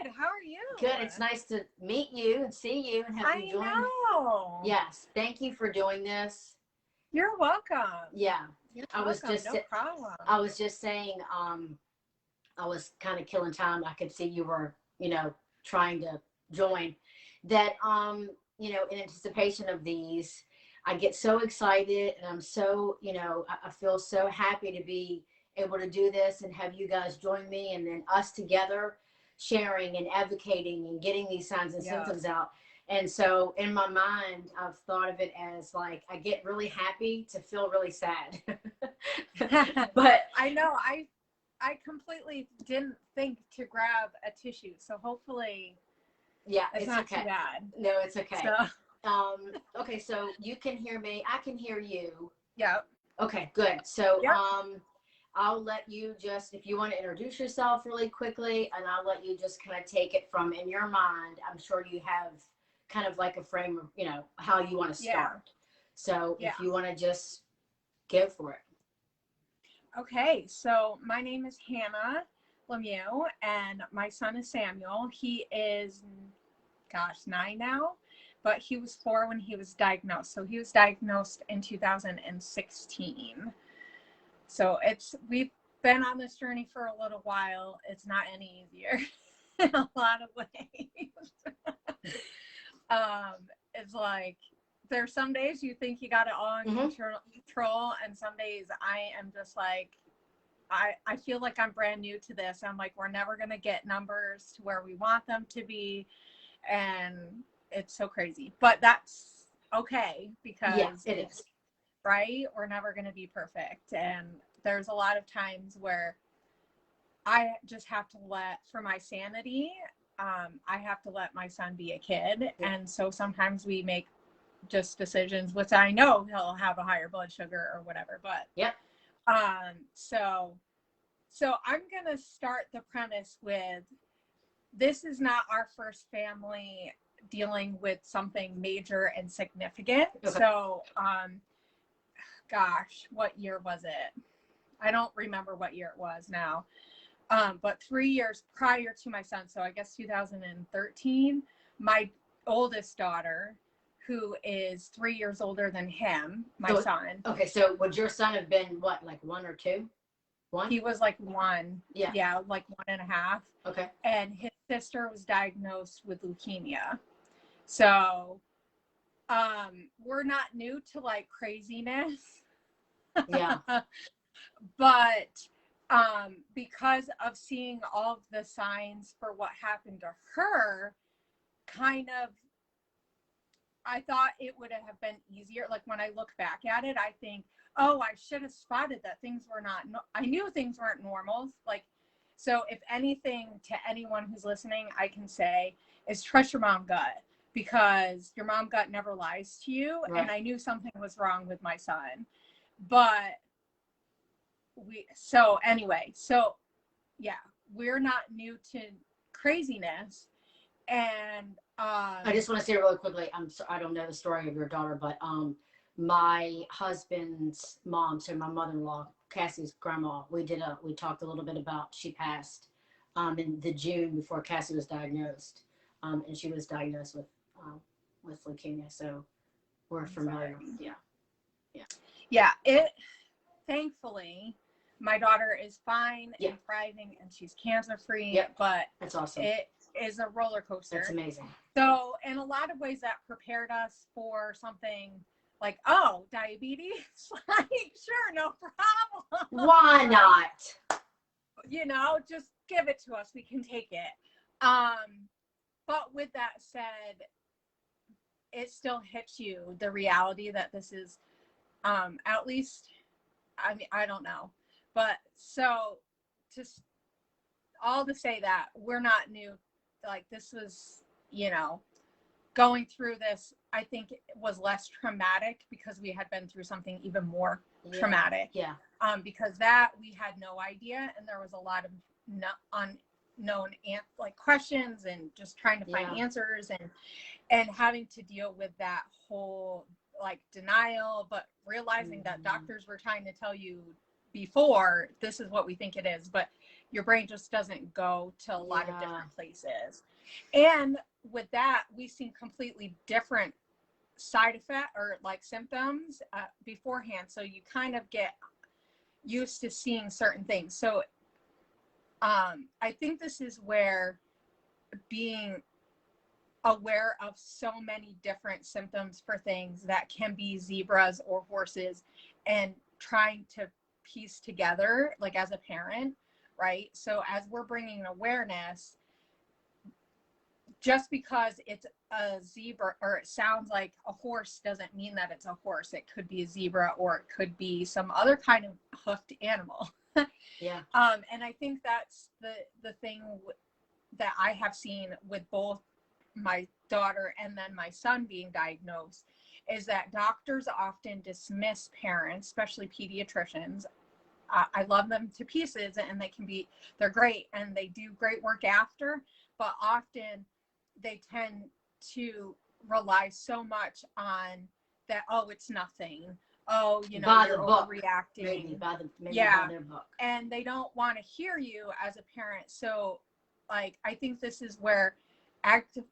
good. How are you? Good. It's nice to meet you and see you and have you join. I know. Yes. Thank you for doing this. You're welcome. Yeah. You're I was welcome. just No problem. I was just saying, I was kind of killing time. I could see you were, trying to join. That, in anticipation of these, I get so excited and I'm so, I feel so happy to be able to do this and have you guys join me and then us together sharing and advocating and getting these signs and symptoms out. And so in my mind, I've thought of it as like, I get really happy to feel really sad. But I know I completely didn't think to grab a tissue. So hopefully it's not okay. too bad. No, it's okay. So. Okay, so you can hear me. I can hear you. Yeah. Okay, good. So I'll let you just, if you want to introduce yourself really quickly, and I'll let you just kind of take it from in your mind. I'm sure you have kind of like a frame of, how you want to start. So if you want to just go for it. Okay, so my name is Hannah Lemieux, and my son is Samuel. He is, 9 now, but he was 4 when he was diagnosed. So he was diagnosed in 2016. So we've been on this journey for a little while. It's not any easier in a lot of ways. It's like, there's some days you think you got it all in control, and some days I am just like, I feel like I'm brand new to this. I'm like, we're never going to get numbers to where we want them to be. And it's so crazy. But that's okay, because it is. Right? We're never going to be perfect. And there's a lot of times where I just have to for my sanity, I have to let my son be a kid. Yeah. And so sometimes we make just decisions, which I know he'll have a higher blood sugar or whatever, but so I'm going to start the premise with, this is not our first family dealing with something major and significant. Okay. So, what year was it? I don't remember what year it was now. But 3 years prior to my son, so I guess 2013, my oldest daughter, who is 3 years older than him, my son. Okay, so would your son have been what, like 1 or 2? 1? He was like 1. Yeah, like 1.5. Okay. And his sister was diagnosed with leukemia. So we're not new to like craziness. Yeah. But because of seeing all of the signs for what happened to her, kind of, I thought it would have been easier. Like when I look back at it, I think, oh, I should have spotted that things were not, I knew things weren't normal. Like, so if anything to anyone who's listening, I can say is trust your mom gut, because your mom gut never lies to you. Right. And I knew something was wrong with my son, but we're not new to craziness. And I just want to say really quickly, I don't know the story of your daughter, but my husband's mom, so my mother-in-law, Cassie's grandma, we talked a little bit about, she passed in the June before Cassie was diagnosed, and she was diagnosed with leukemia, so we're familiar. Thankfully my daughter is fine and thriving, and she's cancer free. But that's awesome. It is a roller coaster. That's amazing. So in a lot of ways that prepared us for something like, diabetes, like, sure, no problem. Why not? Just give it to us. We can take it. But with that said, it still hits you, the reality that this is, at least, I mean, I don't know. But so just all to say that we're not new. Like, this was, going through this, I think it was less traumatic because we had been through something even more traumatic. Yeah. Because that we had no idea, and there was a lot of unknown questions, and just trying to find answers, and having to deal with that whole like denial, but realizing that doctors were trying to tell you before, this is what we think it is, but your brain just doesn't go to a lot of Yeah. different places. And with that, we've seen completely different side effect or like symptoms beforehand. So you kind of get used to seeing certain things. So I think this is where being aware of so many different symptoms for things that can be zebras or horses, and trying to piece together, like as a parent, right? So as we're bringing awareness, just because it's a zebra or it sounds like a horse doesn't mean that it's a horse. It could be a zebra, or it could be some other kind of hoofed animal. Yeah. And I think that's the thing that I have seen with both my daughter and then my son being diagnosed, is that doctors often dismiss parents, especially pediatricians. I love them to pieces, and they're great and they do great work after, but often they tend to rely so much on that, oh, it's nothing. Oh, By you're the book, overreacting. maybe by their book. And they don't want to hear you as a parent. So like, I think this is where active,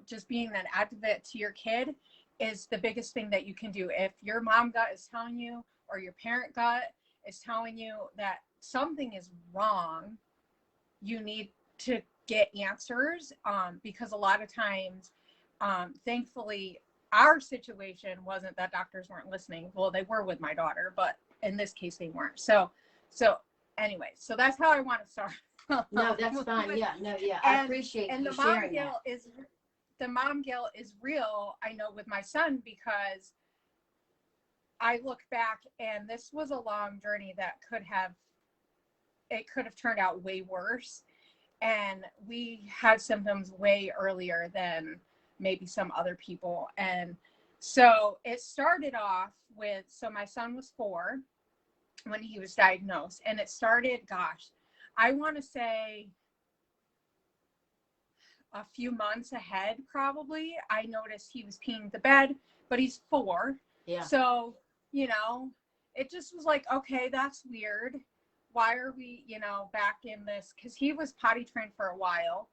just being an advocate to your kid is the biggest thing that you can do. If your mom gut is telling you, or your parent gut is telling you that something is wrong, you need to get answers, because a lot of times, thankfully, our situation wasn't that doctors weren't listening. Well, they were with my daughter, but in this case, they weren't. So anyway, so that's how I want to start. No, that's fine. Yeah, no, yeah. And, I appreciate and you sharing that. The mom guilt is real, I know, with my son, because I look back and this was a long journey that could have turned out way worse. And we had symptoms way earlier than maybe some other people. And so it started off with, so my son was 4 when he was diagnosed, and it started, gosh, I want to say a few months ahead, probably. I noticed he was peeing the bed, but he's 4. Yeah. So, it just was like, okay, that's weird. Why are we, back in this? Because he was potty trained for a while,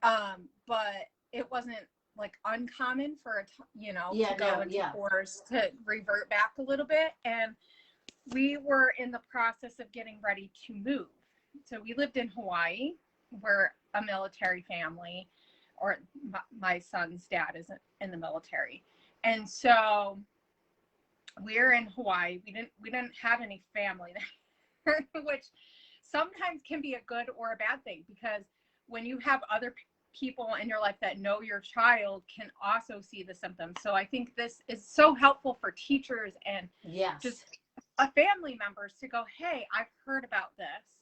but it wasn't like uncommon for to go into course to revert back a little bit. And we were in the process of getting ready to move. So we lived in Hawaii. We're a military family, or my son's dad is in the military, and so we're in Hawaii. We didn't have any family there, which sometimes can be a good or a bad thing, because when you have other people in your life that know your child, can also see the symptoms. So I think this is so helpful for teachers and just family members to go, hey, I've heard about this,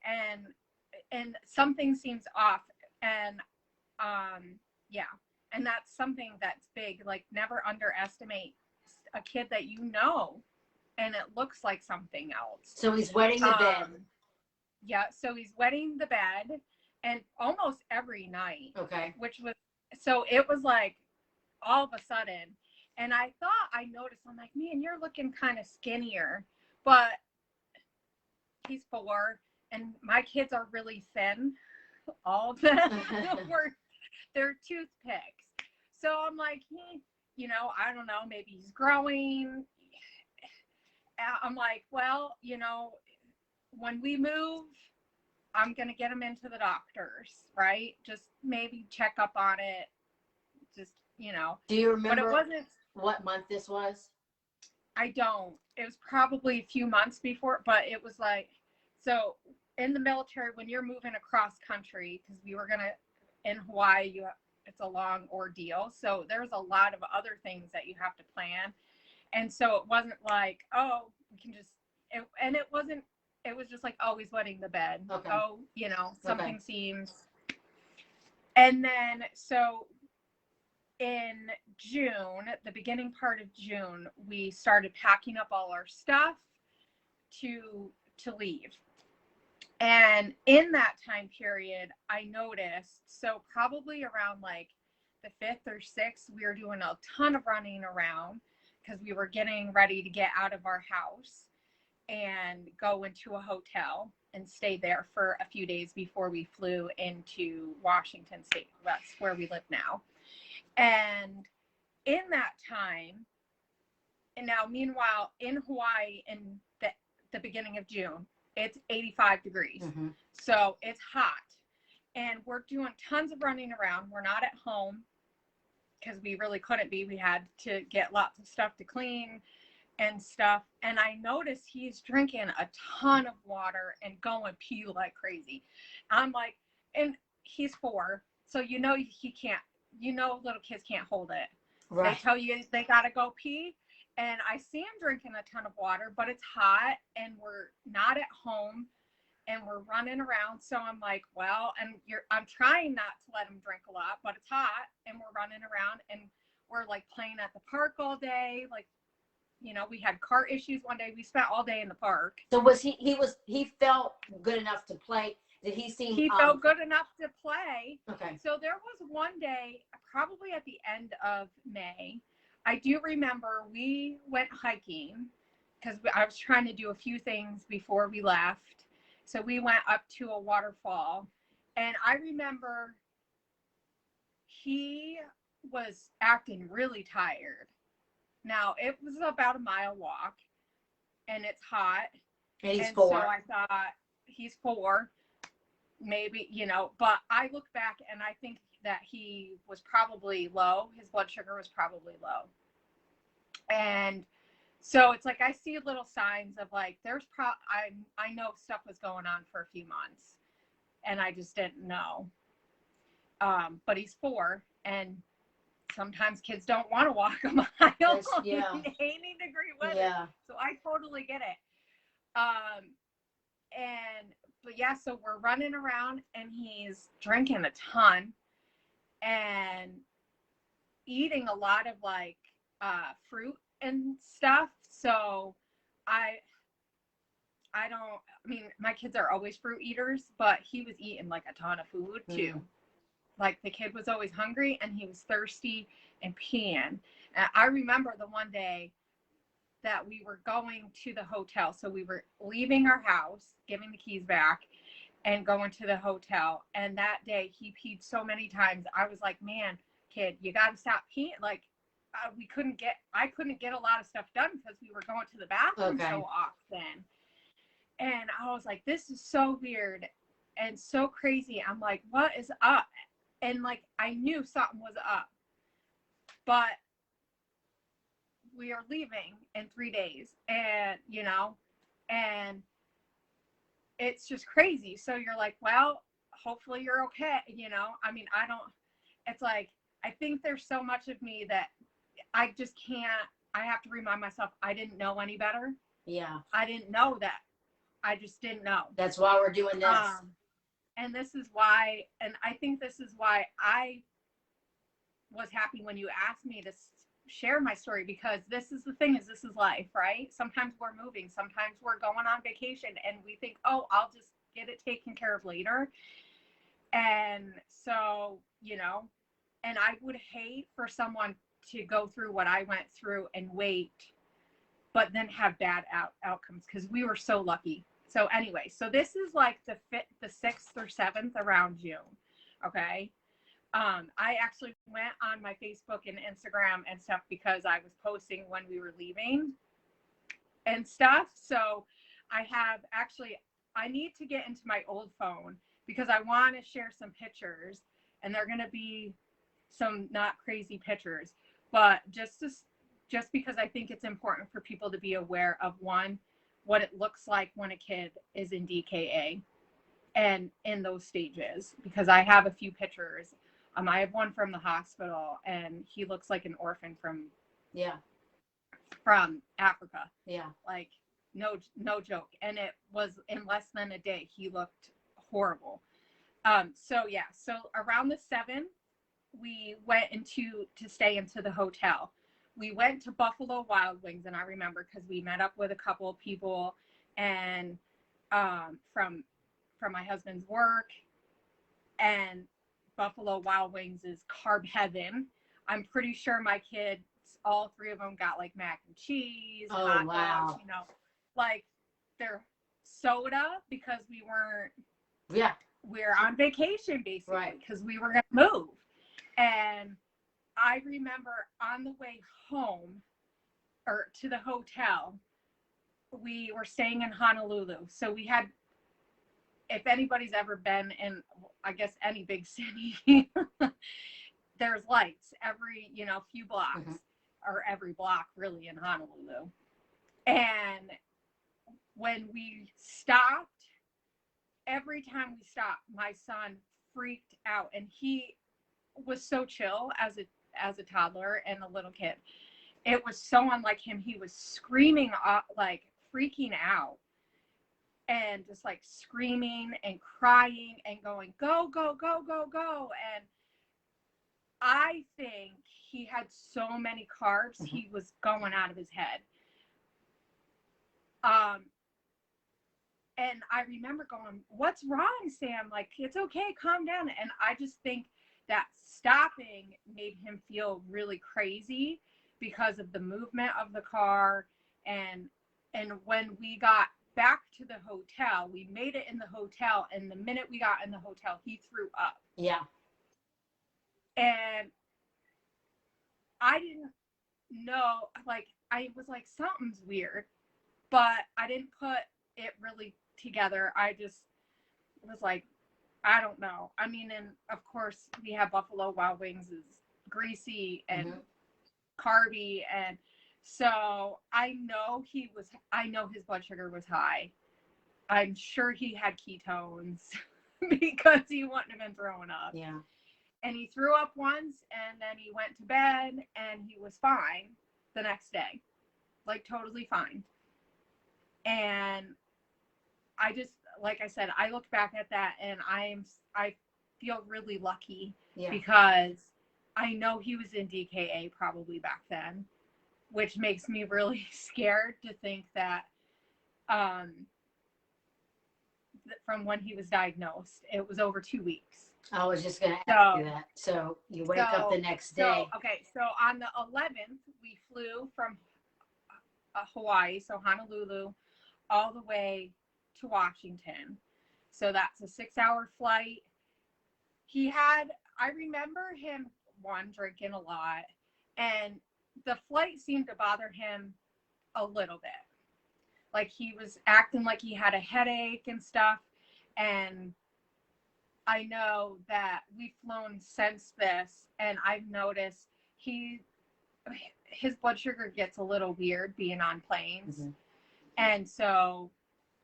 and something seems off. And and that's something that's big. Like, never underestimate a kid that and it looks like something else. So he's wetting the bed. Yeah, so he's wetting the bed, and almost every night. Okay. So it was like all of a sudden, and I thought I noticed, I'm like, man, you're looking kind of skinnier, but he's 4, and my kids are really thin. All of them they're toothpicks. So I'm like, I don't know, maybe he's growing. I'm like, well, when we move, I'm going to get him into the doctors, right? Just maybe check up on it. Just, Do you remember but it wasn't, what month this was? I don't. It was probably a few months before, but it was like, so in the military, when you're moving across country, because we were in Hawaii, it's a long ordeal. So there's a lot of other things that you have to plan. And so it wasn't like, oh, we can just, it was just like, oh, he's wetting the bed. Okay. Oh, something seems. And then, so in June, the beginning part of June, we started packing up all our stuff to leave. And in that time period, I noticed, so probably around like the 5th or 6th, we were doing a ton of running around, because we were getting ready to get out of our house and go into a hotel. and stayed there for a few days before we flew into Washington State. That's where we live now. And in that time, and now meanwhile in Hawaii in the beginning of June, it's 85 degrees. Mm-hmm. So it's hot. And we're doing tons of running around. We're not at home because we really couldn't be. We had to get lots of stuff to clean and stuff. And I noticed he's drinking a ton of water and going pee like crazy. I'm like, and he's 4. So he can't, little kids can't hold it. Right. They tell you they got to go pee. And I see him drinking a ton of water, but it's hot and we're not at home and we're running around. So I'm like, well, and I'm trying not to let him drink a lot, but it's hot and we're running around and we're like playing at the park all day. Like, we had car issues one day. We spent all day in the park. So he felt good enough to play? Did he seem? He felt good enough to play. Okay. So there was one day, probably at the end of May, I do remember we went hiking because I was trying to do a few things before we left. So we went up to a waterfall, and I remember he was acting really tired. Now, it was about a mile walk, and it's hot. And he's 4. So I thought, he's 4, maybe, but I look back, and I think that he was probably low. His blood sugar was probably low. And so it's like I see little signs of like I know stuff was going on for a few months, and I just didn't know. But he's 4, and sometimes kids don't want to walk a mile in 80-degree weather. Yeah. So I totally get it. But yeah, so we're running around and he's drinking a ton and eating a lot of like fruit and stuff. So my kids are always fruit eaters, but he was eating like a ton of food too. Mm. Like the kid was always hungry and he was thirsty and peeing. And I remember the one day that we were going to the hotel. So we were leaving our house, giving the keys back, and going to the hotel. And that day he peed so many times. I was like, man, kid, you got to stop peeing. Like I couldn't get a lot of stuff done because we were going to the bathroom so often. And I was like, this is so weird and so crazy. I'm like, what is up? And like, I knew something was up, but we are leaving in 3 days and, and it's just crazy. So you're like, well, hopefully you're okay. It's like, I think there's so much of me that I just can't, I have to remind myself, I didn't know any better. Yeah. I didn't know that. I just didn't know. That's why we're doing this. And this is why, and I think this is why I was happy when you asked me to share my story, because this is life, right? Sometimes we're moving, sometimes we're going on vacation and we think, oh, I'll just get it taken care of later. And so, and I would hate for someone to go through what I went through and wait, but then have bad outcomes, because we were so lucky. So anyway, so this is like the 6th or 7th around June. Okay. I actually went on my Facebook and Instagram and stuff because I was posting when we were leaving and stuff. So I need to get into my old phone because I want to share some pictures, and they're going to be some not crazy pictures, but just because I think it's important for people to be aware of, one, what it looks like when a kid is in DKA and in those stages, because I have a few pictures. I have one from the hospital and he looks like an orphan from Africa. Yeah. Like no joke. And it was in less than a day. He looked horrible. So around the 7th, we went to stay into the hotel. We went to Buffalo Wild Wings, and I remember because we met up with a couple of people and from my husband's work, and Buffalo Wild Wings is carb heaven. I'm pretty sure my kids, all 3 of them, got like mac and cheese, hot dogs, like they're soda because we weren't, Yeah. we're on vacation basically Right. because we were going to move. And I remember on the way home or to the hotel, we were staying in Honolulu. So we had, if anybody's ever been in, I guess, any big city, there's lights every, few blocks, Mhm. or every block really in Honolulu. And when we stopped, every time we stopped, my son freaked out, and he was so chill as a toddler and a little kid. It was so unlike him. He was screaming, like freaking out, and just like screaming and crying and going, go, go, go, go, go. And I think he had so many carbs, he was going out of his head. And I remember going, what's wrong, Sam? Like, it's okay, calm down. And I just think that stopping made him feel really crazy because of the movement of the car. And when we got back to the hotel, we made it in the hotel, and the minute we got in the hotel, he threw up. Yeah. And I didn't know, like, I was like, something's weird, but I didn't put it really together. I just was like, I don't know. I mean, and of course we have Buffalo Wild Wings is greasy and carby, and so I know his blood sugar was high. I'm sure he had ketones because he wouldn't have been throwing up. Yeah. And he threw up once, and then he went to bed, and he was fine the next day, like totally fine. And I just, like I said, I look back at that, and I feel really lucky because I know he was in DKA probably back then, which makes me really scared to think that from when he was diagnosed, it was over 2 weeks. I was just going to ask you that. So you wake up the next day. So on the 11th, we flew from Hawaii, so Honolulu, all the way to Washington. So that's a 6-hour flight. I remember him, drinking a lot, and the flight seemed to bother him a little bit. Like, he was acting like he had a headache and stuff. And I know that we've flown since this, and I've noticed his blood sugar gets a little weird being on planes. And so,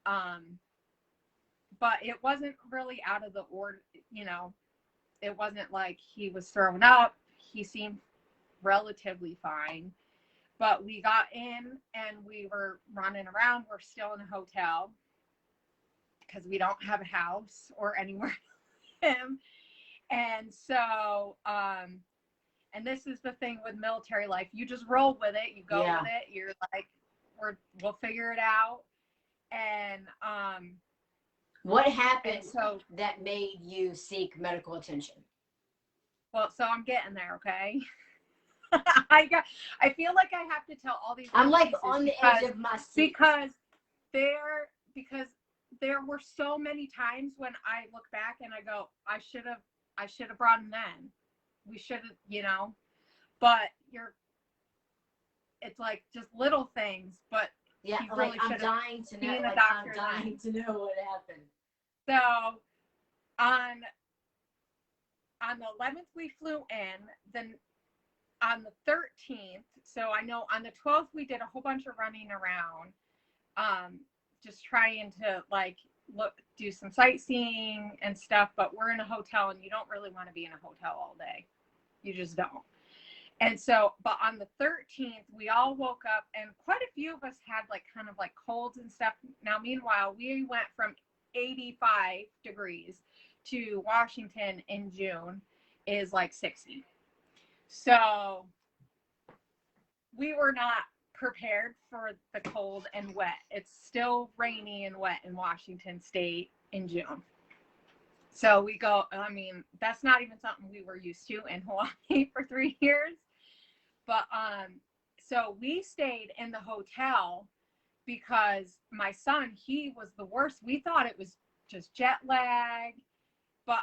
but it wasn't really out of the order, it wasn't like he was throwing up. He seemed relatively fine. But we got in and we were running around. We're still in a hotel because we don't have a house or anywhere to live. And so, and this is the thing with military life. You just roll with it. You go with it. You're like, we'll figure it out. And what happened that made you seek medical attention? Well, so I'm getting there, okay? I feel like I have to tell all these. I'm like on the edge of my seat because there were so many times when I look back and I go, I should have brought him then. We should have, but it's like just little things, but yeah, really like I'm dying to know. Like, I'm dying to know what happened. So on the 11th we flew in, then on the 13th, so I know on the 12th we did a whole bunch of running around, just trying to like do some sightseeing and stuff, but we're in a hotel and you don't really want to be in a hotel all day. You just don't. And so, but on the 13th, we all woke up and quite a few of us had like kind of like colds and stuff. Now, meanwhile, we went from 85 degrees to Washington in June is like 60. So we were not prepared for the cold and wet. It's still rainy and wet in Washington State in June. So we go, I mean, that's not even something we were used to in Hawaii for 3 years. But so we stayed in the hotel because my son, he was the worst. We thought it was just jet lag, but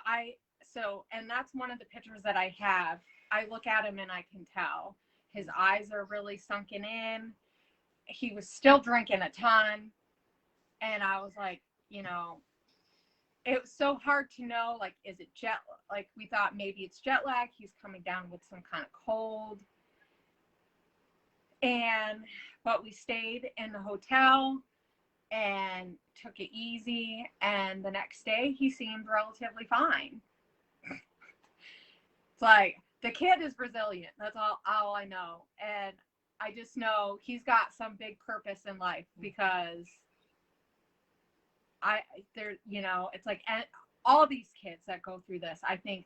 and that's one of the pictures that I have. I look at him and I can tell his eyes are really sunken in. He was still drinking a ton. And I was like, it was so hard to know, like, is it like we thought maybe it's jet lag. He's coming down with some kind of cold. But we stayed in the hotel and took it easy. And the next day he seemed relatively fine. It's like, the kid is resilient. That's all I know. And I just know he's got some big purpose in life, because it's like, and all these kids that go through this, I think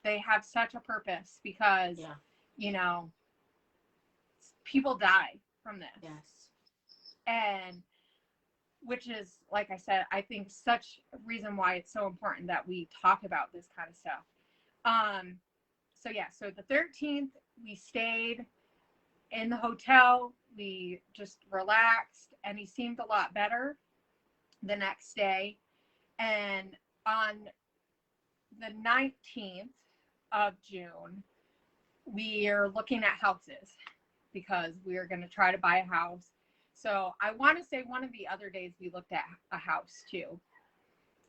they have such a purpose, because, people die from this. Yes. And which is, like I said, I think such a reason why it's so important that we talk about this kind of stuff. So the 13th, we stayed in the hotel. We just relaxed, and he seemed a lot better the next day. And on the 19th of June, we are looking at houses, because we are going to try to buy a house. So I want to say one of the other days we looked at a house too.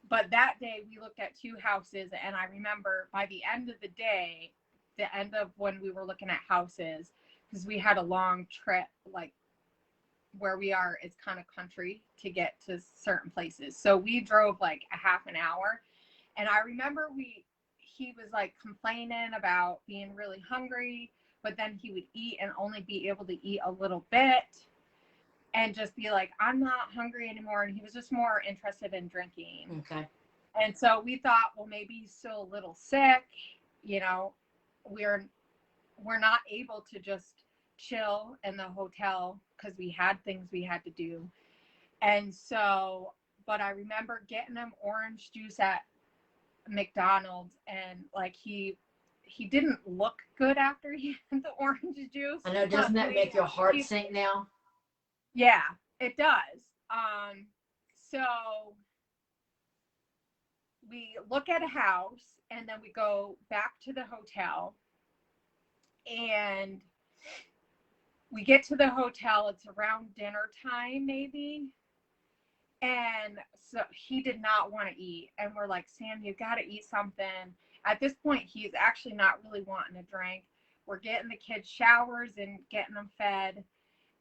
But that day we looked at 2 houses, and I remember by the end of the day, the end of when we were looking at houses, because we had a long trip, like where we are, it's kind of country to get to certain places. So we drove like a half an hour, and I remember he was like complaining about being really hungry, but then he would eat and only be able to eat a little bit and just be like, I'm not hungry anymore. And he was just more interested in drinking. Okay. And so we thought, well, maybe he's still a little sick. We're not able to just chill in the hotel, because we had things we had to do. And so, but I remember getting him orange juice at McDonald's, and like he didn't look good after he had the orange juice. I know, doesn't that make your heart sink now? Yeah, it does. So we look at a house, and then we go back to the hotel, and we get to the hotel. It's around dinner time, maybe. And so he did not want to eat. And we're like, Sam, you got to eat something. At this point, he's actually not really wanting to drink. We're getting the kids showers and getting them fed.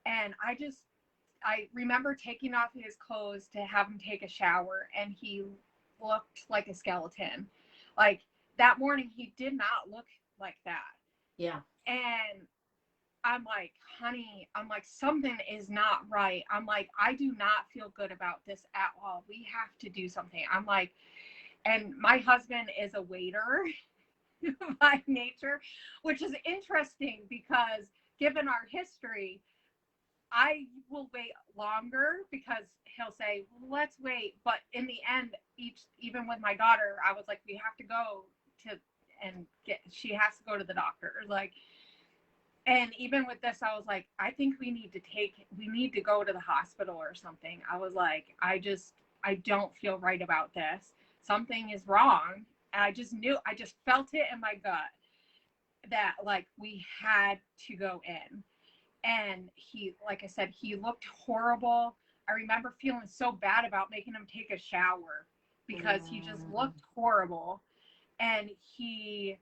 And I remember taking off his clothes to have him take a shower, and he looked like a skeleton. Like, that morning, he did not look like that. Yeah. And I'm like, honey, something is not right. I'm like, I do not feel good about this at all. We have to do something. I'm like, and my husband is a waiter by nature, which is interesting, because given our history, I will wait longer, because he'll say, well, let's wait. But in the end, even with my daughter, I was like, we have to go she has to go to the doctor. Like, and even with this, I was like, I think we need to go to the hospital or something. I was like, I don't feel right about this. Something is wrong. And I just felt it in my gut that, like, we had to go in. And he, like I said, he looked horrible. I remember feeling so bad about making him take a shower, because he just looked horrible. And he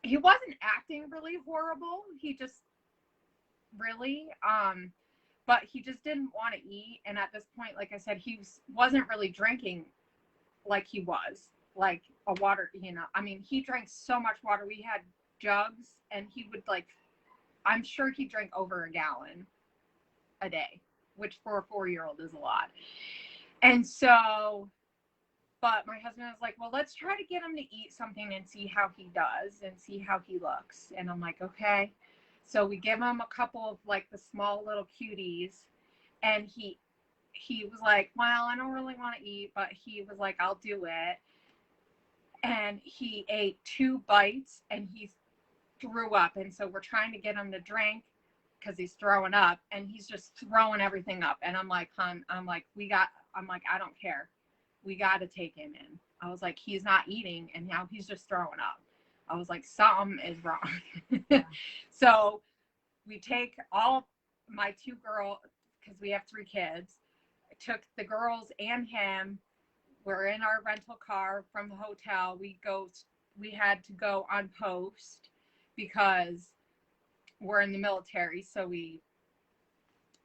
wasn't acting really horrible. He just really, but he just didn't want to eat. And at this point, like I said, he wasn't really drinking like he was, like a water, I mean, he drank so much water. We had jugs, and he would, like, I'm sure he drank over a gallon a day, which for a 4-year-old is a lot. And so, but my husband was like, well, let's try to get him to eat something and see how he does and see how he looks. And I'm like, okay. So we give him a couple of, like, the small little cuties, and he was like, well, I don't really want to eat, but he was like, I'll do it. And he ate 2 bites, and he threw up. And so we're trying to get him to drink, because he's throwing up, and he's just throwing everything up. And I'm like, hon, I'm like, I don't care. We got to take him in. I was like, he's not eating, and now he's just throwing up. I was like, something is wrong. So we take all my 2 girls, because we have 3 kids. I took the girls and him. We're in our rental car from the hotel. We had to go on post because we're in the military. So we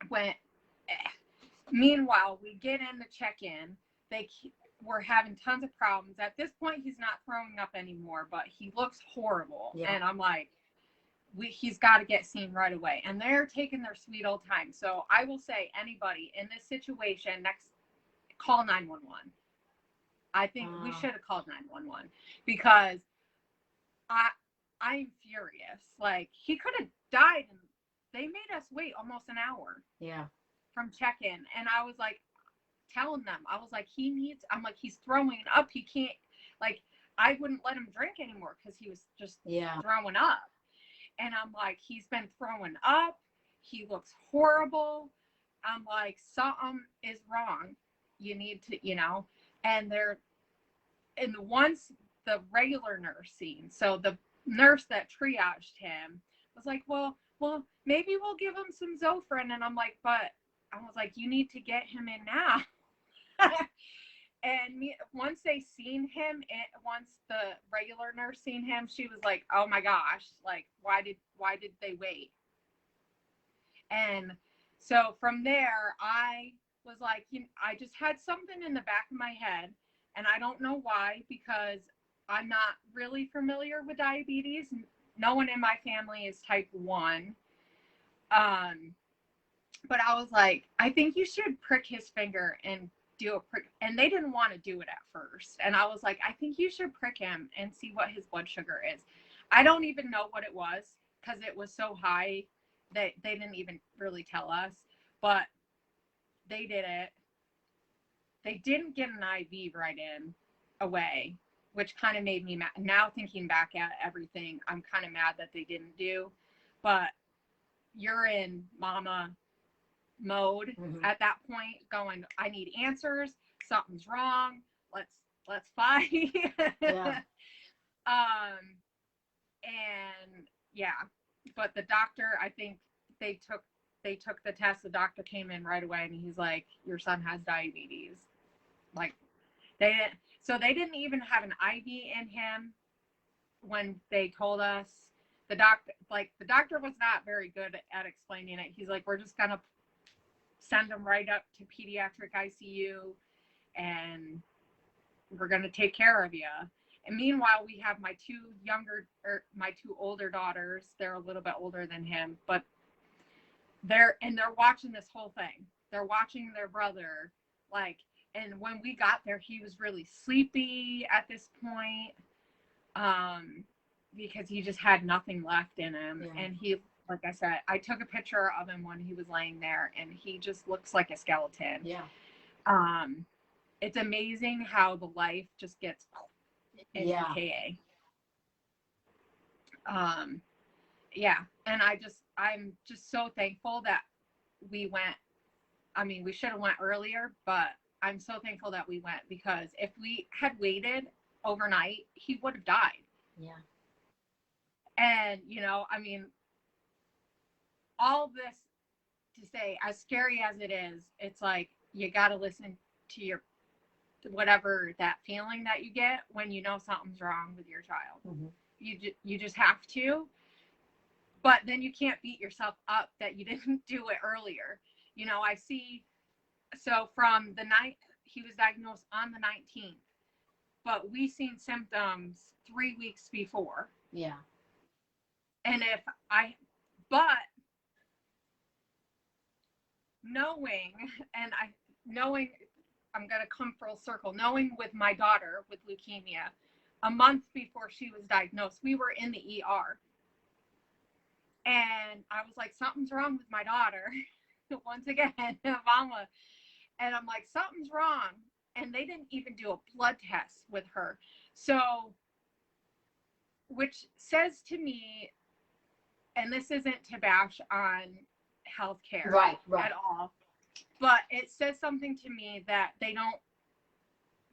went. Meanwhile, we get in to check in. We're having tons of problems. At this point, he's not throwing up anymore, but he looks horrible. Yeah. And I'm like, he's got to get seen right away. And they're taking their sweet old time. So I will say, anybody in this situation, call 911. I think we should have called 911 because I'm furious. Like, he could have died, and they made us wait almost an hour. Yeah. From check-in. And I was like, telling them, I was like, I'm like, he's throwing up. He can't, like, I wouldn't let him drink anymore because he was just throwing up. And I'm like, he's been throwing up. He looks horrible. I'm like, something is wrong. You need to, and the regular nurse scene. So the nurse that triaged him was like, well, maybe we'll give him some Zofran. And I'm like, but I was like, you need to get him in now. And once the regular nurse seen him, she was like, oh my gosh, like, why did they wait? And so from there, I was like, I just had something in the back of my head, and I don't know why, because I'm not really familiar with diabetes. No one in my family is type 1. But I was like, I think you should prick his finger and do a prick. And they didn't want to do it at first. And I was like, I think you should prick him and see what his blood sugar is. I don't even know what it was because it was so high that they didn't even really tell us. But they did it. They didn't get an IV right away, which kind of made me mad. Now thinking back at everything, I'm kind of mad that they didn't do. But you're in mama mode at that point, going, I need answers. Something's wrong. Let's fight. Yeah. And yeah, but the doctor, I think they took the test. The doctor came in right away, and he's like, your son has diabetes. Like, they didn't even have an IV in him when they told us. The doctor was not very good at explaining it. He's like, we're just gonna send him right up to pediatric ICU, and we're gonna take care of you. And meanwhile, we have my 2 older daughters. They're a little bit older than him, but they're watching this whole thing. They're watching their brother, like, and when we got there, he was really sleepy at this point, because he just had nothing left in him. Yeah. And he, like I said, I took a picture of him when he was laying there, and he just looks like a skeleton. Yeah. It's amazing how the life just gets in KA. Yeah. And I'm just so thankful that we went. I mean, we should have went earlier, but I'm so thankful that we went, because if we had waited overnight, he would have died. Yeah. And, I mean, all this to say, as scary as it is, it's like, you got to listen to whatever that feeling that you get when you know something's wrong with your child. Mm-hmm. You just have to, but then you can't beat yourself up that you didn't do it earlier. I see, so from the night he was diagnosed on the 19th, but we seen symptoms 3 weeks before. Yeah. And but knowing, I'm going to come full circle, knowing with my daughter with leukemia, a month before she was diagnosed, we were in the ER. And I was like, something's wrong with my daughter. Once again, mama. And I'm like, something's wrong. And they didn't even do a blood test with her. So, which says to me, and this isn't to bash on healthcare Right. at all, but it says something to me that they don't,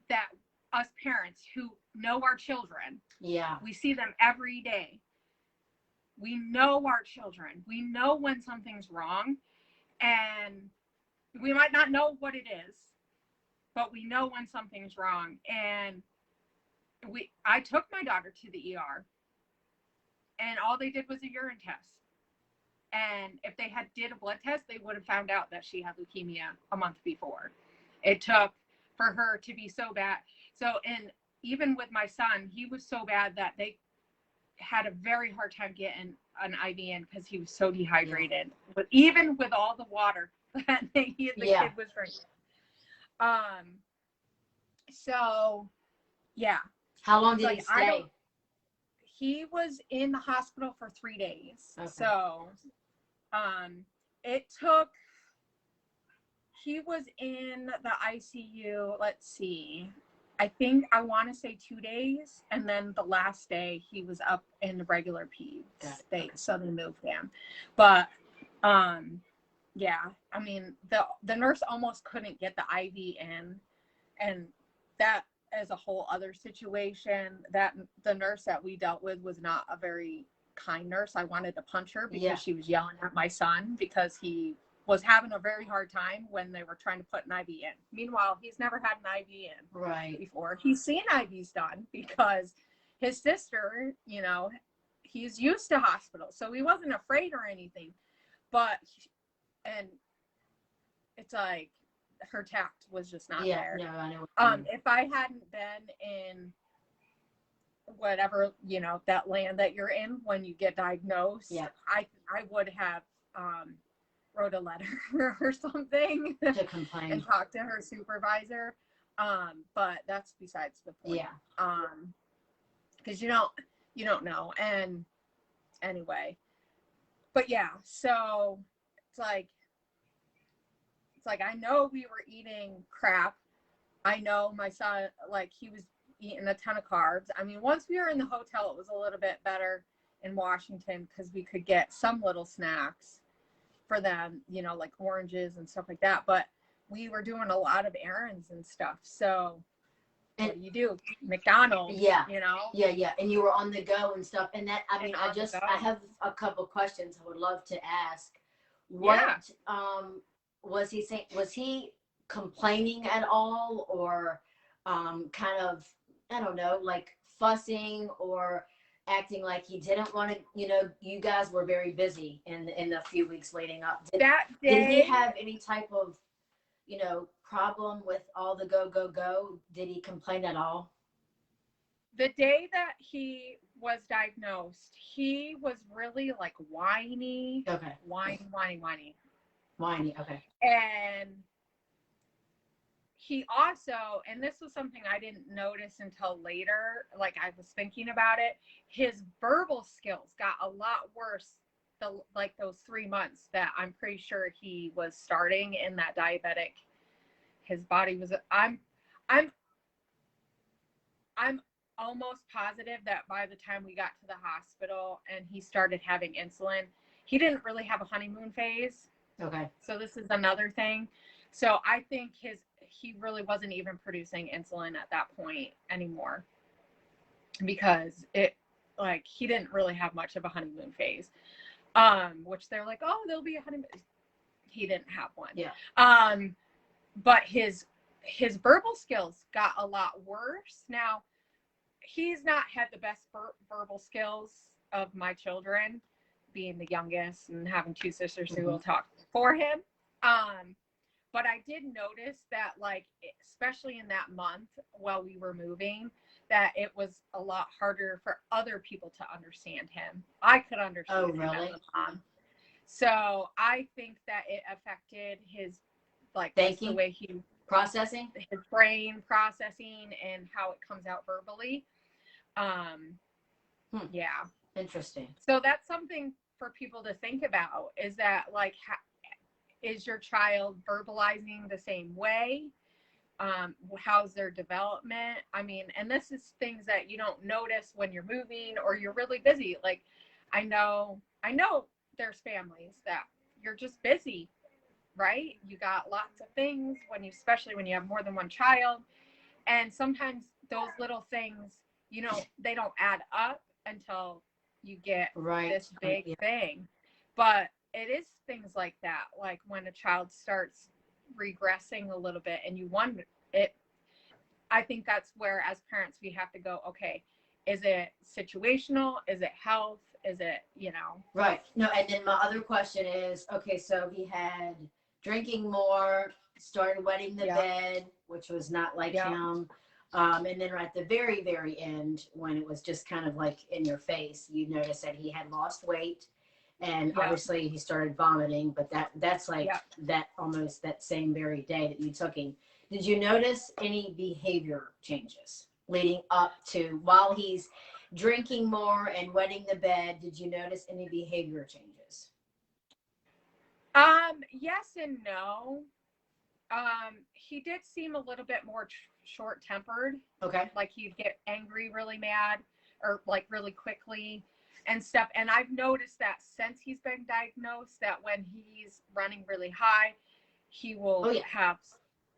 that us parents who know our children, Yeah. we see them every day. We know our children. We know when something's wrong, and we might not know what it is, but we know when something's wrong. And I took my daughter to the ER, and all they did was a urine test. And if they had did a blood test, they would have found out that she had leukemia a month before. It took for her to be so bad. So, and even with my son, he was so bad that they had a very hard time getting an IV in because he was so dehydrated. But even with all the water that the kid was drinking. So, yeah. How long did he stay? He was in the hospital for 3 days. Okay. So, it took, he was in the ICU, let's see, I think I want to say 2 days. And then the last day he was up in the regular peds. So they moved him. But, yeah, I mean, the nurse almost couldn't get the IV in, and that is a whole other situation. That the nurse that we dealt with was not a very kind nurse. I wanted to punch her because she was yelling at my son because he was having a very hard time when they were trying to put an IV in. Meanwhile, he's never had an IV in before. He's seen IVs done because his sister, you know, he's used to hospitals, so he wasn't afraid or anything. But, and it's like her tact was just not there. No, I know. If I hadn't been in whatever, you know, that land that you're in when you get diagnosed, I would have wrote a letter or something to complain and talk to her supervisor. But that's besides the point. Because you don't know. And anyway, but yeah, so it's like I know we were eating crap. I know my son, like, he was eating a ton of carbs. I mean, once we were in the hotel, it was a little bit better in Washington because we could get some little snacks for them, you know, like oranges and stuff like that. But we were doing a lot of errands and stuff. So what do you do? McDonald's, you know? Yeah. And you were on the go and stuff. And that, I mean, I have a couple questions I would love to ask. What, was he saying? Was he complaining at all, or kind of, I don't know, like fussing or acting like he didn't want to, you know, you guys were very busy in the few weeks leading up. Did he have any type of, you know, problem with all the go? Did he complain at all? The day that he was diagnosed, he was really like whiny. Okay. Whiny, okay. And he also, and this was something I didn't notice until later, like I was thinking about it, his verbal skills got a lot worse like those 3 months that I'm pretty sure he was starting in that diabetic. His body was, I'm almost positive that by the time we got to the hospital and he started having insulin, he didn't really have a honeymoon phase. Okay. So this is another thing. So I think he really wasn't even producing insulin at that point anymore because he didn't really have much of a honeymoon phase. Which they're like, oh, there'll be a honeymoon. He didn't have one. Yeah. But his verbal skills got a lot worse. Now, he's not had the best verbal skills of my children, being the youngest and having two sisters who will talk for him. But I did notice that, like, especially in that month while we were moving, that it was a lot harder for other people to understand him. I could understand him as a mom. So I think that it affected his, like, thinking, the way he processing, his brain processing, and how it comes out verbally. Yeah. Interesting. So that's something for people to think about, is that, like, is your child verbalizing the same way? How's their development? I mean, and this is things that you don't notice when you're moving or you're really busy. Like, I know there's families that you're just busy, right? You got lots of things especially when you have more than one child. And sometimes those little things, they don't add up until you get this big thing. But it is things like that, like when a child starts regressing a little bit and you wonder it. I think that's where, as parents, we have to go, okay, is it situational? Is it health? Is it, Right. No, and then my other question is, okay, so he had drinking more, started wetting the bed, which was not like him. And then right at the very, very end, when it was just kind of like in your face, you noticed that he had lost weight, and obviously he started vomiting, but that's like that almost that same very day that you took him. Did you notice any behavior changes leading up to while he's drinking more and wetting the bed? Did you notice any behavior changes? Yes and no. He did seem a little bit more short-tempered. Okay. Like he'd get angry really mad or like really quickly and stuff. And I've noticed that since he's been diagnosed, that when he's running really high, he will have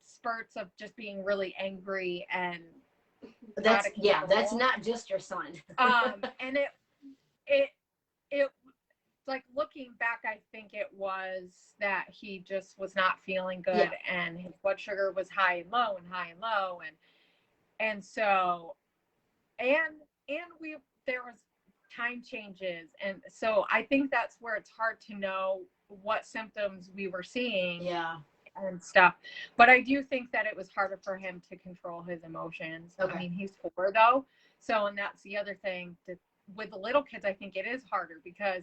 spurts of just being really angry and that's not just your son. And it like looking back, I think it was that he just was not feeling good, and his blood sugar was high and low and high and low, and so there was time changes, and so I think that's where it's hard to know what symptoms we were seeing and stuff. But I do think that it was harder for him to control his emotions. I mean, he's 4 though, so, and that's the other thing with the little kids. I think it is harder because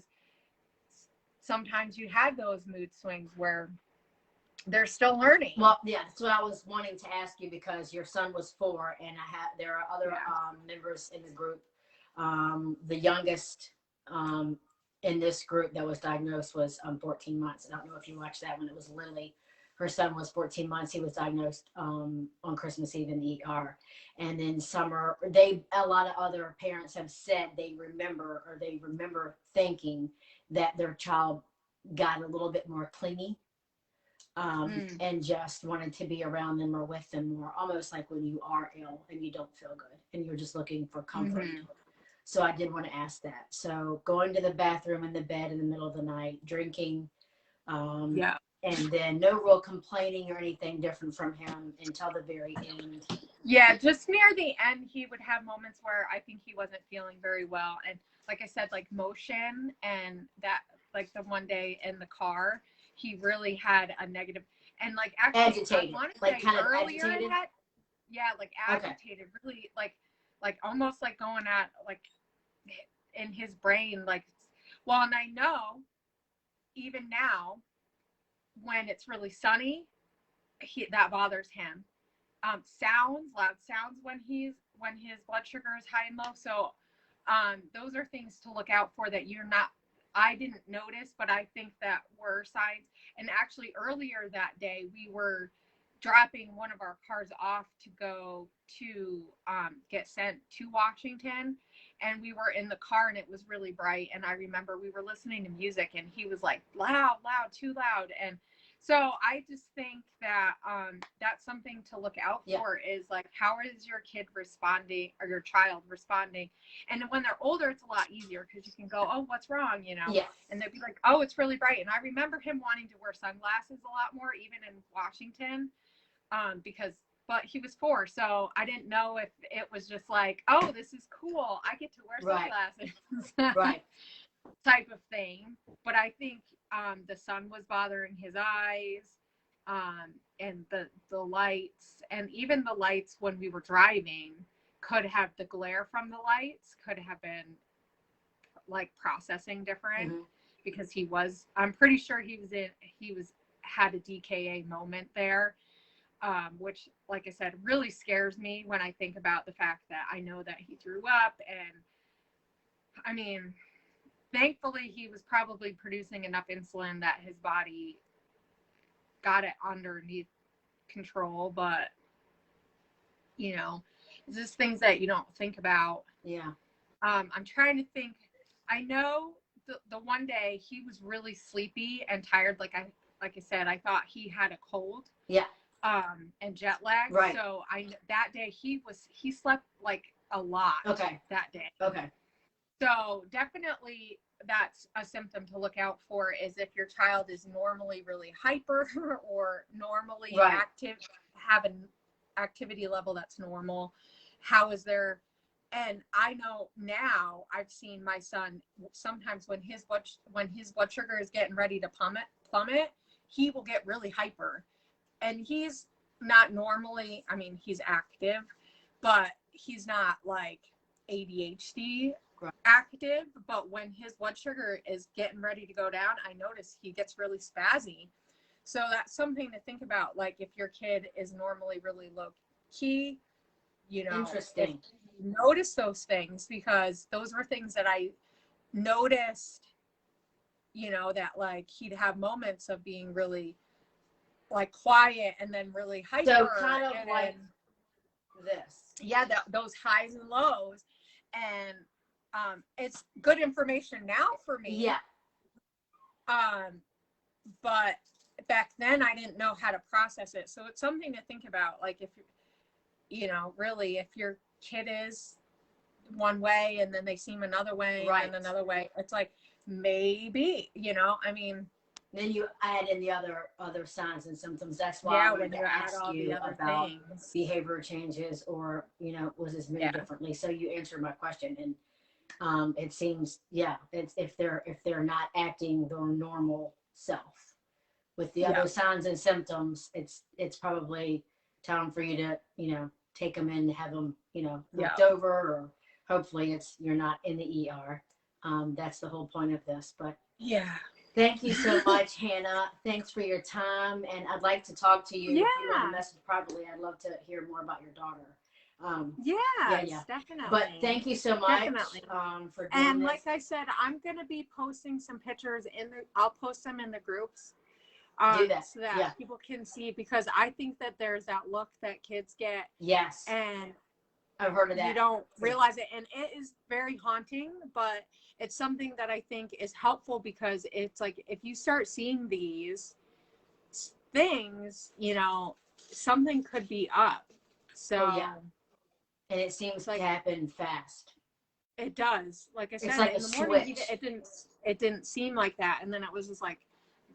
sometimes you had those mood swings where they're still learning. Well, that's what I was wanting to ask you, because your son was 4, and there are other members in the group. The youngest in this group that was diagnosed was 14 months. I don't know if you watched that one. It was Lily. Her son was 14 months. He was diagnosed on Christmas Eve in the ER. And then Summer, a lot of other parents have said they remember thinking that their child got a little bit more clingy and just wanted to be around them or with them more, almost like when you are ill and you don't feel good and you're just looking for comfort. So I did want to ask that. So going to the bathroom in the bed in the middle of the night, drinking, and then no real complaining or anything different from him until the very end. Yeah, just near the end, he would have moments where I think he wasn't feeling very well. And like I said, like motion, and that, like the one day in the car, he really had a negative, and like actually agitated, like kind of agitated. Agitated, really like almost like going at like in his brain, like, well, and I know even now when it's really sunny, that bothers him. Loud sounds when his blood sugar is high and low. So those are things to look out for that I didn't notice, but I think that were signs. And actually earlier that day, we were dropping one of our cars off to go to get sent to Washington, and we were in the car and it was really bright, and I remember we were listening to music and he was like loud, too loud. And so I just think that that's something to look out for, is like, how is your kid responding, or your child responding? And when they're older, it's a lot easier because you can go, oh, what's wrong, and they'd be like, oh, it's really bright. And I remember him wanting to wear sunglasses a lot more, even in Washington, but he was 4, so I didn't know if it was just like, oh, this is cool, I get to wear sunglasses, type of thing. But I think the sun was bothering his eyes, and the lights, and even the lights when we were driving could have, the glare from the lights could have been like processing different, because I'm pretty sure he had a DKA moment there. Which, like I said, really scares me when I think about the fact that I know that he threw up. And I mean, thankfully he was probably producing enough insulin that his body got it underneath control, but it's just things that you don't think about. I'm trying to think I know the one day he was really sleepy and tired. Like I said, I thought he had a cold. Yeah. And jet lag. Right. So that day he slept like a lot. Okay. That day. Okay. So definitely that's a symptom to look out for, is if your child is normally really hyper or normally Right. active, have an activity level that's normal. How is their, and I know now, I've seen my son sometimes when his blood sugar is getting ready to plummet, he will get really hyper. And he's not normally, I mean, he's active, but he's not like ADHD active. But when his blood sugar is getting ready to go down, I notice he gets really spazzy. So that's something to think about. Like if your kid is normally really low key, you know, Interesting. Notice those things, because those were things that I noticed, you know, that like he'd have moments of being really like quiet and then really hyper. So kind of like this. Yeah, those highs and lows. And it's good information now for me. Yeah. But back then I didn't know how to process it. So it's something to think about. Like if, you know, really if your kid is one way and then they seem another way, right, and another way, it's like maybe, you know, I mean, then you add in the other signs and symptoms. That's why yeah, I wanted when to you add ask all you the other about things, behavior changes, or you know, was this made yeah, differently. So you answered my question, and it seems, yeah, it's if they're not acting their normal self with the yeah, other signs and symptoms, it's probably time for you to, you know, take them in, have them, you know, looked yeah, over, or hopefully you're not in the ER. That's the whole point of this. But yeah. thank you so much, Hannah. Thanks for your time, and I'd like to talk to you. Yeah. If you want to message privately, I'd love to hear more about your daughter. Yes, definitely. But thank you so much, definitely. For doing and this. like I said, I'm gonna be posting some pictures I'll post them in the groups, Do that. so that Yeah. people can see, because I think that there's that look that kids get. Yes. And I've heard of that. you don't realize it, and it is very haunting, but it's something that I think is helpful, because it's like if you start seeing these things, you know, something could be up. So oh, yeah. And it seems like, to happen fast. it does. Like I said, It's like in a the morning, switch. it didn't seem like that, and then it was just like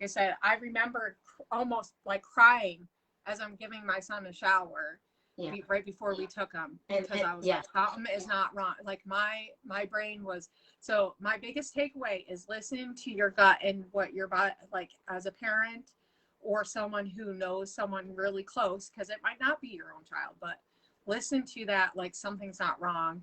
I said, I remember almost like crying as I'm giving my son a shower. Yeah. Right before we took him, because I was like, something is not wrong. Like my brain was. So my biggest takeaway is listen to your gut and what your body, like as a parent or someone who knows someone really close, because it might not be your own child, but listen to that, like something's not wrong,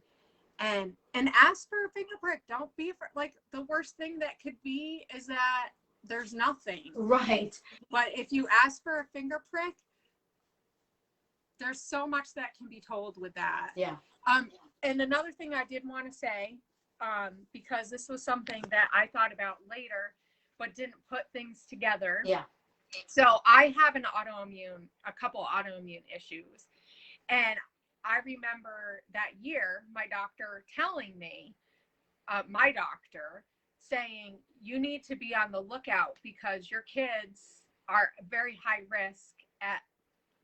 and ask for a finger prick. Don't be like, the worst thing that could be is that there's nothing. Right. But if you ask for a finger prick, there's so much that can be told with that. Yeah. And another thing I did want to say, because this was something that I thought about later, but didn't put things together. Yeah. So I have a couple autoimmune issues. And I remember that year, my doctor telling me, saying, you need to be on the lookout because your kids are very high risk at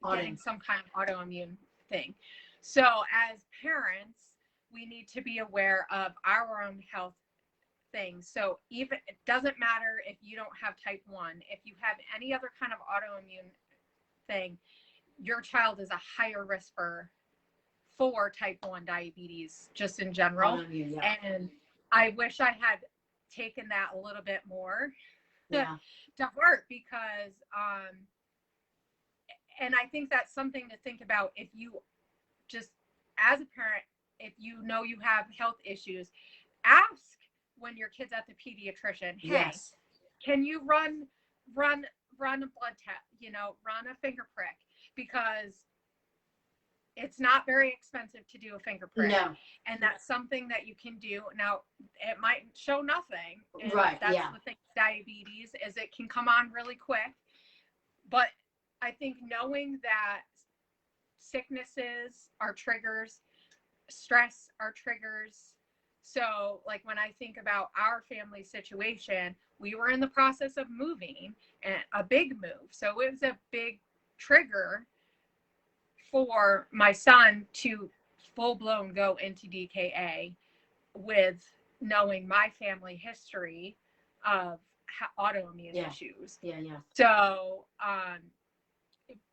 getting some kind of autoimmune thing. So as parents, we need to be aware of our own health things. So even, it doesn't matter if you don't have type 1, if you have any other kind of autoimmune thing, your child is a higher risk for type 1 diabetes, just in general. And I wish I had taken that a little bit more to heart, because and I think that's something to think about. If you just, as a parent, if you know you have health issues, ask when your kid's at the pediatrician, hey, can you run a blood test, you know, run a finger prick, because it's not very expensive to do a finger prick. No. And that's something that you can do. Now, it might show nothing. And right. That's the thing with diabetes, is it can come on really quick. But I think knowing that sicknesses are triggers, stress are triggers, So like when I think about our family situation, we were in the process of moving, and a big move. So it was a big trigger for my son to full blown go into DKA with knowing my family history of autoimmune Yeah. issues. Yeah. Yeah. So,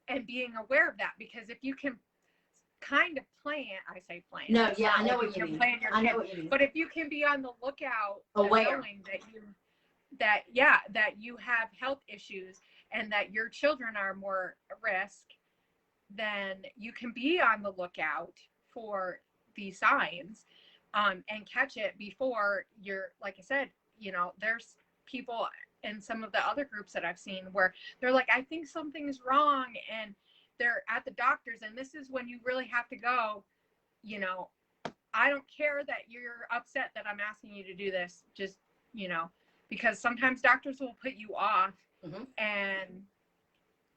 and being aware of that, because if you can kind of plan, I say plan. No, it's yeah, not I know like what you can mean. plan your I know kid, what you mean. but if you can be on the lookout, Aware. and knowing that you have health issues and that your children are more at risk, then you can be on the lookout for these signs, and catch it before you're, like I said, you know, there's people in some of the other groups that I've seen where they're like, I think something's wrong, and they're at the doctor's, and this is when you really have to go, you know, I don't care that you're upset that I'm asking you to do this, just, you know, because sometimes doctors will put you off. Mm-hmm.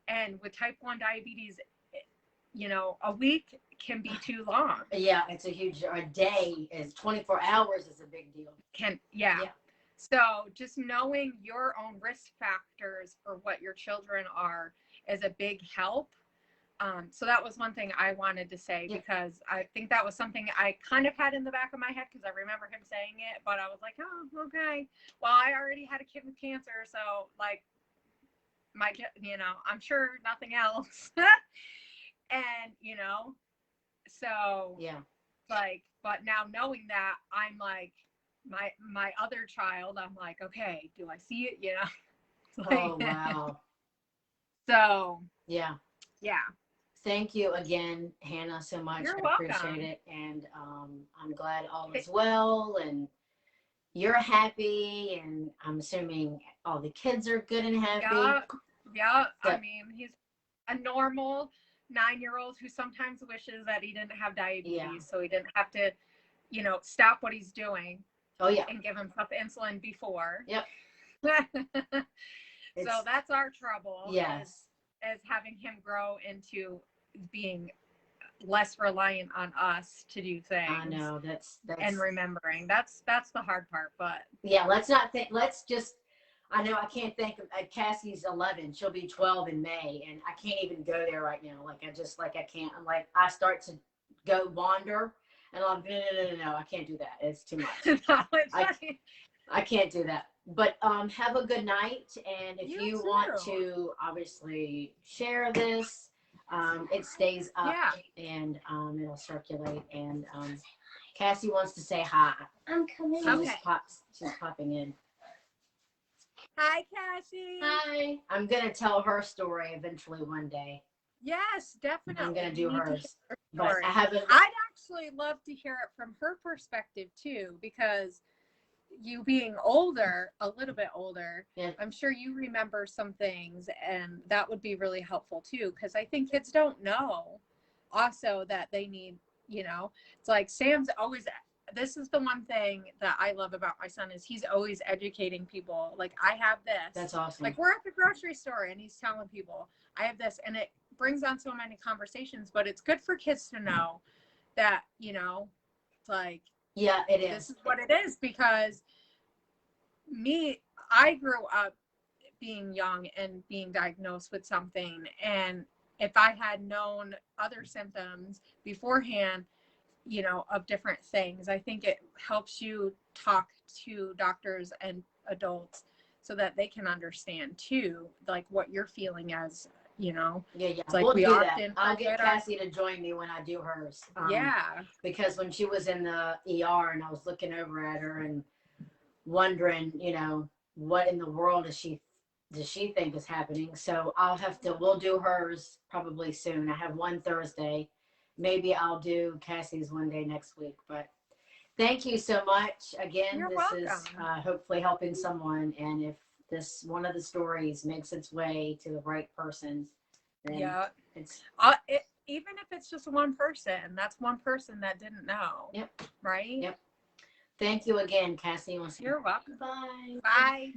And with type 1 diabetes, you know, a week can be too long. Yeah, it's a day is 24 hours is a big deal. Yeah. So just knowing your own risk factors for what your children are is a big help. So that was one thing I wanted to say, because I think that was something I kind of had in the back of my head, because I remember him saying it, but I was like, oh, okay. Well, I already had a kid with cancer, so like you know, I'm sure nothing else. And, you know, so yeah, like, but now knowing that, I'm like, my other child, I'm like, okay, do I see it? You know? Like, oh, wow. So, yeah. Thank you again, Hannah, so much. You're I welcome. appreciate it. And I'm glad all is well and you're happy. And I'm assuming all the kids are good and happy. Yeah. I mean, he's a normal 9-year-old who sometimes wishes that he didn't have diabetes, so he didn't have to, you know, stop what he's doing. Oh, yeah. And give himself insulin before. Yep. So that's our trouble. Yes. Is having him grow into being less reliant on us to do things. I know that's and remembering that's the hard part. But yeah, let's not think. Let's just. I know I can't think of Cassie's 11. She'll be 12 in May, and I can't even go there right now. Like I can't. I'm like I start to go wander, and I'm like, no, I can't do that. It's too much. No, I can't do that. But have a good night, and if you want to obviously share this, it stays up and it'll circulate. And Cassie wants to say hi. I'm coming. She's popping in. Hi, Cassie. Hi. I'm gonna tell her story eventually one day. Yes, definitely. I'm gonna do hers. But I'd actually love to hear it from her perspective too, because you being older, a little bit older, I'm sure you remember some things, and that would be really helpful too, because I think kids don't know also that they need, you know, it's like Sam's always, this is the one thing that I love about my son, is he's always educating people. Like, I have this. That's awesome. Like, we're at the grocery store and he's telling people, I have this, and it brings on so many conversations. But it's good for kids to know that, you know, it's like, yeah, it is. This is what it is, because I grew up being young and being diagnosed with something, and if I had known other symptoms beforehand, you know, of different things, I think it helps you talk to doctors and adults so that they can understand too, like what you're feeling as, you know. Yeah. It's like we'll we do often that. I'll get Cassie to join me when I do hers. Because when she was in the ER and I was looking over at her and wondering, you know, what in the world does she think is happening? So we'll do hers probably soon. I have one Thursday. Maybe I'll do Cassie's one day next week. But thank you so much again. You're welcome. Is hopefully helping someone, and if this one of the stories makes its way to the right person, then it's even if it's just one person, that's one person that didn't know. Yep. Right. Yep. Thank you again, Cassie. You're welcome. Bye. Bye.